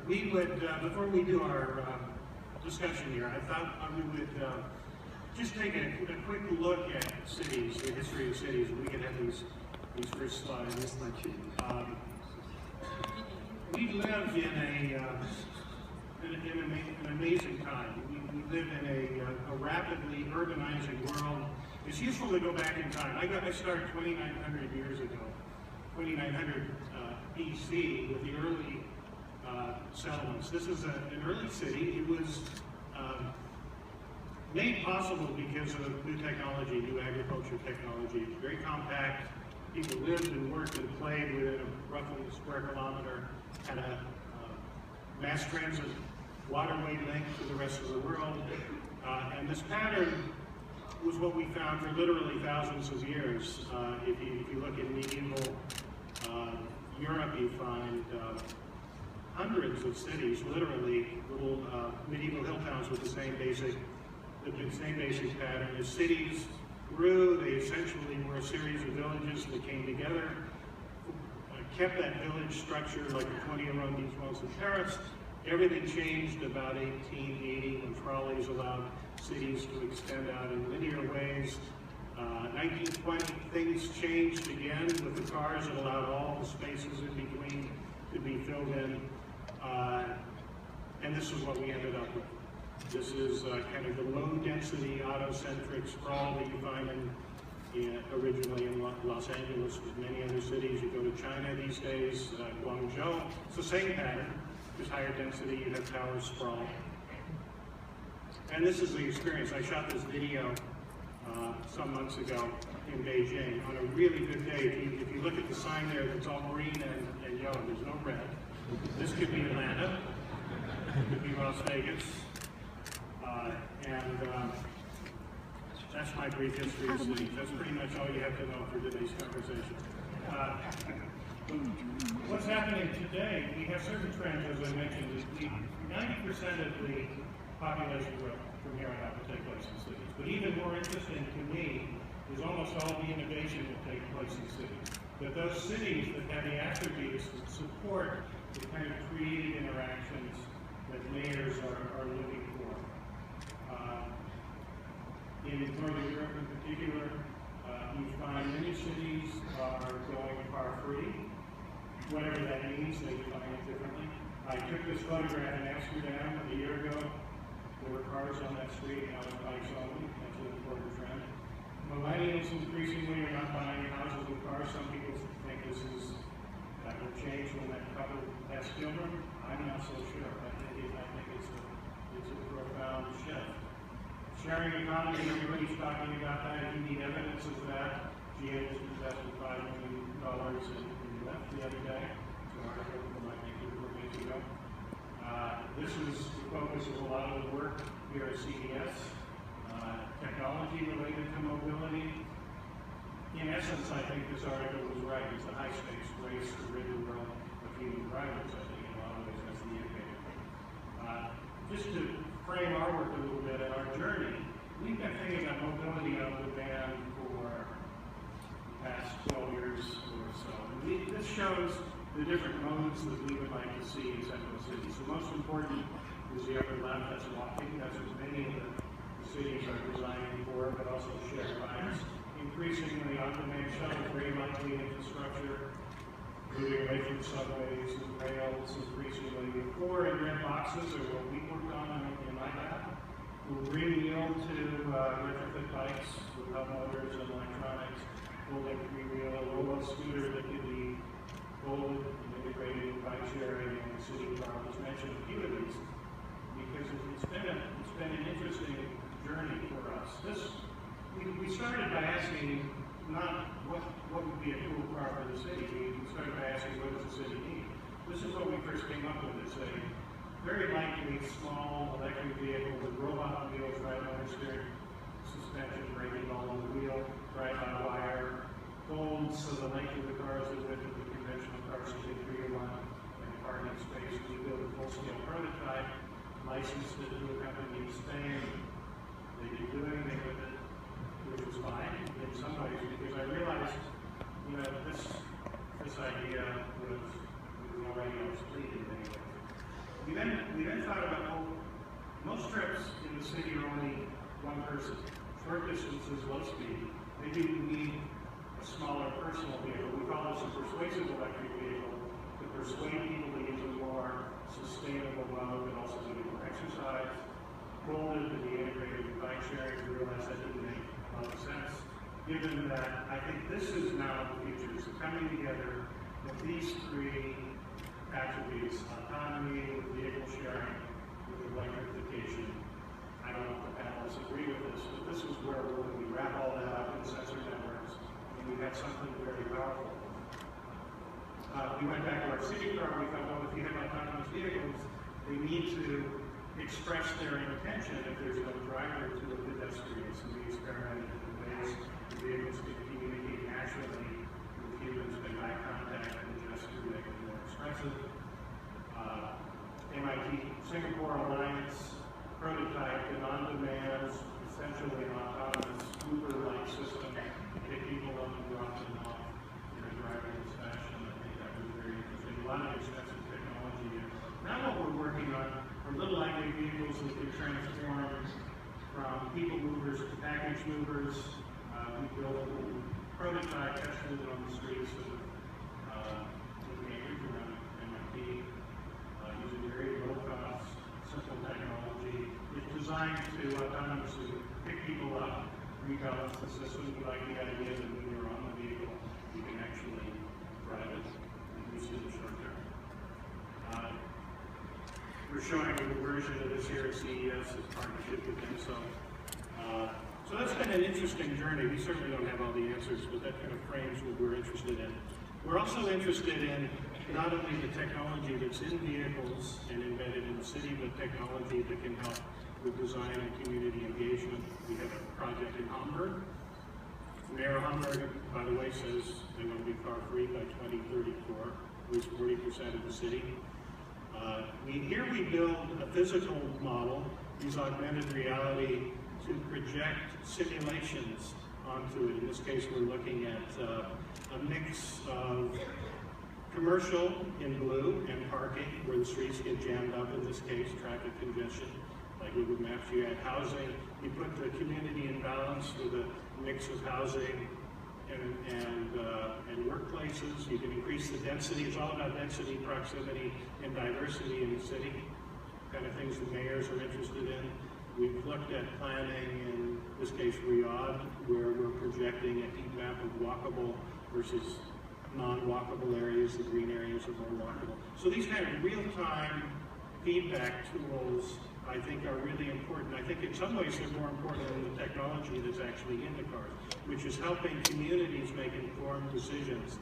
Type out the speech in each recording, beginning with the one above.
We would, before we do our discussion here, I thought we would just take a quick look at cities, the history of cities, and we can have these first slides. We live in an amazing time. We live in a rapidly urbanizing world. It's useful to go back in time. I started 2,900 years ago, 2,900 BC with the early settlements. This is an early city. It was made possible because of new technology, new agriculture technology. It's very compact. People lived and worked and played within a roughly square kilometer, had a mass transit waterway link to the rest of the world. And this pattern was what we found for literally thousands of years. If you look in medieval Europe, you find hundreds of cities, literally little medieval hill towns with the same basic pattern. As cities grew, they essentially were a series of villages that came together, kept that village structure like the 20 arrondissements in Paris. Everything changed about 1880 when trolleys allowed cities to extend out in linear ways. 1920, things changed again with the cars that allowed all the spaces in between to be filled in. And this is what we ended up with. This is kind of the low-density, auto-centric sprawl that you find originally in Los Angeles, with many other cities. You go to China these days, Guangzhou, it's the same pattern, just higher density, you have tower sprawl. And this is the experience. I shot this video some months ago in Beijing on a really good day. If you look at the sign there, that's all green and yellow, there's no red. This could be Atlanta, it could be Las Vegas, and that's my brief history of cities. That's pretty much all you have to know for today's conversation. What's happening today, we have certain trends, as I mentioned. 90% of the population growth from here on out will take place in cities. But even more interesting to me is almost all the innovation that takes place in cities. But those cities that have the attributes that support the kind of creative interactions that mayors are looking for. In Northern Europe in particular, you find many cities are going car-free. Whatever that means, they define it differently. I took this photograph in Amsterdam a year ago. There were cars on that street, now it's bikes only. That's an important trend. Millennials increasingly are not buying houses with cars. Some people think that will change when that couple has children. I'm not so sure. I think it's a profound shift. Sharing economy, everybody's talking about that. You need evidence of that. GM was invested $5 million in left the other day. It's an article from I think 4 days ago. This is the focus of a lot of the work here at CES. Technology related to mobility. In essence, I think this article was right. It's a high-stakes race to rid the world of human drivers. I think in a lot of ways that's the indicator. Just to frame our work a little bit and our journey, we've been thinking about mobility on the van for the past 12 years or so. And this shows the different modes that we would like to see in central cities. The most important is the upper left, that's walking. That's what many of the cities are designing for, but also shared rides. Increasingly, on-demand shuttle, very likely infrastructure, moving away from subways and rails increasingly. The core and red boxes are what we worked on in my lab. We'll re-wheel to retrofit bikes with hub motors and electronics. We'll make re-wheel a roll-up scooter that can be folded and integrated in bike sharing and the city. I'll just mention a few of these because it's been an interesting journey for us. We started by asking not what would be a cool car for the city. We started by asking what does the city need. This is what we first came up with. It's a very lightweight, small electric vehicle with robot wheels, drive-under-steering suspension, braking all on the wheel, drive-by-wire, folds so the length of the car is the width of the conventional car, so they 3-to-1 and parking space. We built a full-scale prototype, licensed it to a company in Spain. They did do anything with it, which was fine in some ways, because I realized, this idea was already obsolete in many ways. thought about, well, most trips in the city are only one person. Short distances, low speed. Maybe we need a smaller personal vehicle. We call this a persuasive electric vehicle to persuade people to use a more sustainable mode and also to do more exercise. Folded to be integrated with bike sharing. We realize that didn't make a lot of sense, given that I think this is now the future. So coming together with these three attributes: autonomy, with vehicle sharing, with electrification. I don't know if the panelists agree with this, but this is where we wrap all that up in sensor networks, and we have something very powerful. We went back to our city car. We thought, well, if you have autonomous vehicles, they need to express their intention if there's no driver to a pedestrian. So we experimented in ways the vehicles can communicate naturally with humans by eye contact and gesture to make it more expressive. MIT Singapore Alliance prototype an on-demand, essentially an autonomous Uber-like system to pick people up and drop them off in a driverless fashion. I think that was very interesting. A lot of expensive technology. Now what we're working on are little lightweight vehicles that can transform from people movers to package movers. We built a prototype, tested it on the streets of Cambridge around MIT, using very low-cost, simple technology. It's designed to autonomously pick people up, rebalance the system. We like the idea that when you're on the vehicle, you can actually drive it and use it in the short term. We're showing a version of this here at CES in partnership with INSO. So that's been an interesting journey. We certainly don't have all the answers, but that kind of frames what we're interested in. We're also interested in not only the technology that's in vehicles and embedded in the city, but technology that can help with design and community engagement. We have a project in Hamburg. Mayor Hamburg, by the way, says they want to be car-free by 2034, at least 40% of the city. Here we build a physical model, use augmented reality to project simulations onto it. In this case, we're looking at a mix of commercial in blue and parking, where the streets get jammed up, in this case, traffic congestion. Like Google Maps, you add housing, you put the community in balance with a mix of housing and workplaces. You can increase the density. It's all about density, proximity, and diversity in the city, kind of things the mayors are interested in. We've looked at planning, in this case Riyadh, where we're projecting a heat map of walkable versus non-walkable areas. The green areas are more walkable. So these kind of real-time feedback tools, I think, are really important. I think in some ways they're more important than the technology that's actually in the cars, which is helping communities make informed decisions,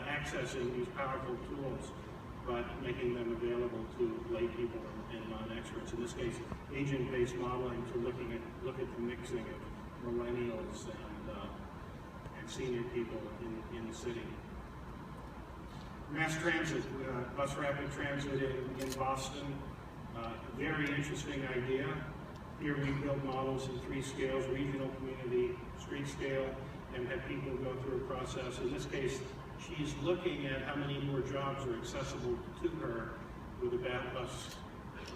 accessing these powerful tools, but making them available to lay people and non-experts. In this case, agent-based modeling to look at the mixing of millennials and senior people in the city. Mass transit, bus rapid transit in Boston, very interesting idea. Here we build models in 3 scales: regional, community, street scale, and have people go through a process. In this case, she's looking at how many more jobs are accessible to her with a bus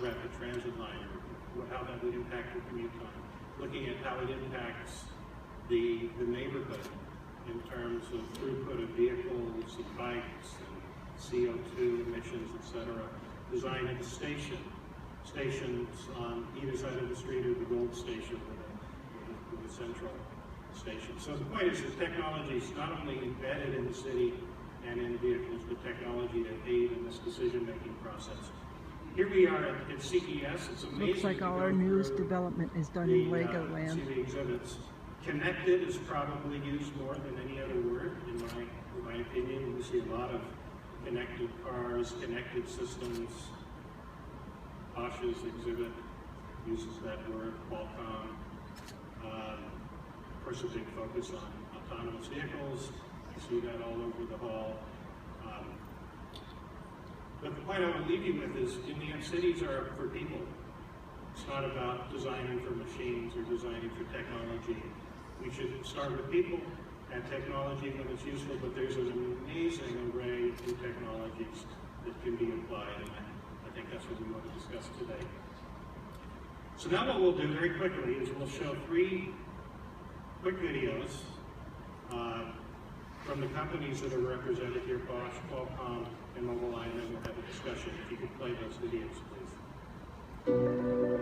rapid transit line, or how that would impact her commute time. Looking at how it impacts the neighborhood in terms of throughput of vehicles and bikes and CO2 emissions, etc. Design at the stations on either side of the street, or the Gold Station with a central station. So the point is that technology is not only embedded in the city and in vehicles, but technology that aid in this decision-making process. Here we are at CES. It's amazing. Looks like all our news development is done in Legoland. See the exhibits. Connected is probably used more than any other word, in my opinion. We see a lot of connected cars, connected systems. Bosch's exhibit uses that word, Qualcomm. Of course, a big focus on autonomous vehicles. You see that all over the hall. But the point I want to leave you with is, in the end, cities are for people. It's not about designing for machines or designing for technology. We should start with people and technology when it's useful, but there's an amazing array of new technologies that can be applied, and I think that's what we want to discuss today. So now what we'll do very quickly is we'll show 3 quick videos from the companies that are represented here, Bosch, Qualcomm, and Mobileye, and then we'll have a discussion. If you could play those videos, please.